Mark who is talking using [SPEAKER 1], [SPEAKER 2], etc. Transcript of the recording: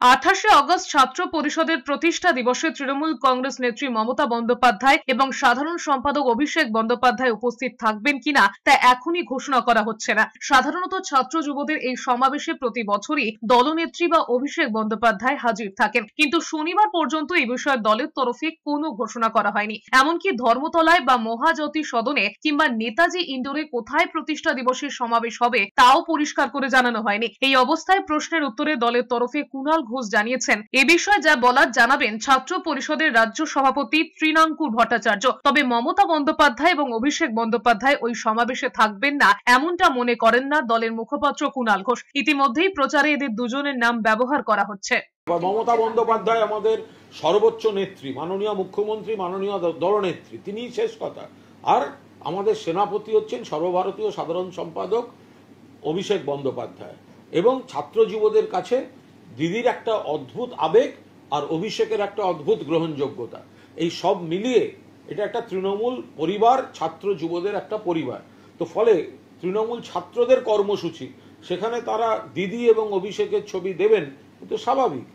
[SPEAKER 1] 28শে August ছাত্র পরিষদের প্রতিষ্ঠা দিবসে তৃণমূল কংগ্রেস নেত্রী মমতা বন্দ্যোপাধ্যায় এবং সাধারণ সম্পাদক অভিষেক বন্দ্যোপাধ্যায় উপস্থিত থাকবেন কিনা তা এখনই ঘোষণা করা হচ্ছে না। সাধারণত ছাত্র যুবদের এই সমাবেশে প্রতি বছরই দলনেত্রী বা অভিষেক বন্দ্যোপাধ্যায় হাজির থাকেন, কিন্তু শনিবার পর্যন্ত এই বিষয়ে দলের তরফে কোনো ঘোষণা করা হয়নি। এমনকি ধর্মতলায় বা মহাজ্যোতি সদনে কিংবা নেতাজি ইন্ডোরে কোথায় প্রতিষ্ঠা দিবসের সমাবেশ হবে তাও পরিষ্কার করে জানানো হয়নি। এই অবস্থায় প্রশ্নের উত্তরে দলের তরফে কুণাল ঘোষ জানিয়েছেন, এ বিষয়ে যা বলার জানাবেন ছাত্র পরিষদের রাজ্য সভাপতি তৃণাঙ্কুর ভট্টাচার্য। তবে মমতা বন্দ্যোপাধ্যায় এবং অভিষেক বন্দ্যোপাধ্যায় ওই সমাবেশে থাকবেন না এমনটা মনে করেন না দলের মুখপাত্র কুণাল ঘোষ। ইতিমধ্যেই প্রচারে এদের দুজনের নাম ব্যবহার করা হচ্ছে।
[SPEAKER 2] মমতা বন্দ্যোপাধ্যায় আমাদের সর্বোচ্চ নেত্রী, মাননীয় মুখ্যমন্ত্রী, মাননীয় দলনেত্রী, তিনিই শেষ কথা। আর আমাদের সেনাপতি হচ্ছেন সর্বভারতীয় সাধারণ সম্পাদক অভিষেক বন্দ্যোপাধ্যায়। এবং ছাত্র যুবদের কাছে দিদির একটা অদ্ভুত আবেগ আর অভিষেকের একটা অদ্ভুত গ্রহণযোগ্যতা, এই সব মিলিয়ে এটা একটা তৃণমূল পরিবার, ছাত্র যুবদের একটা পরিবার। তো ফলে তৃণমূল ছাত্রদের কর্মসূচি, সেখানে তারা দিদি এবং অভিষেকের ছবি দেবেন, কিন্তু স্বাভাবিক।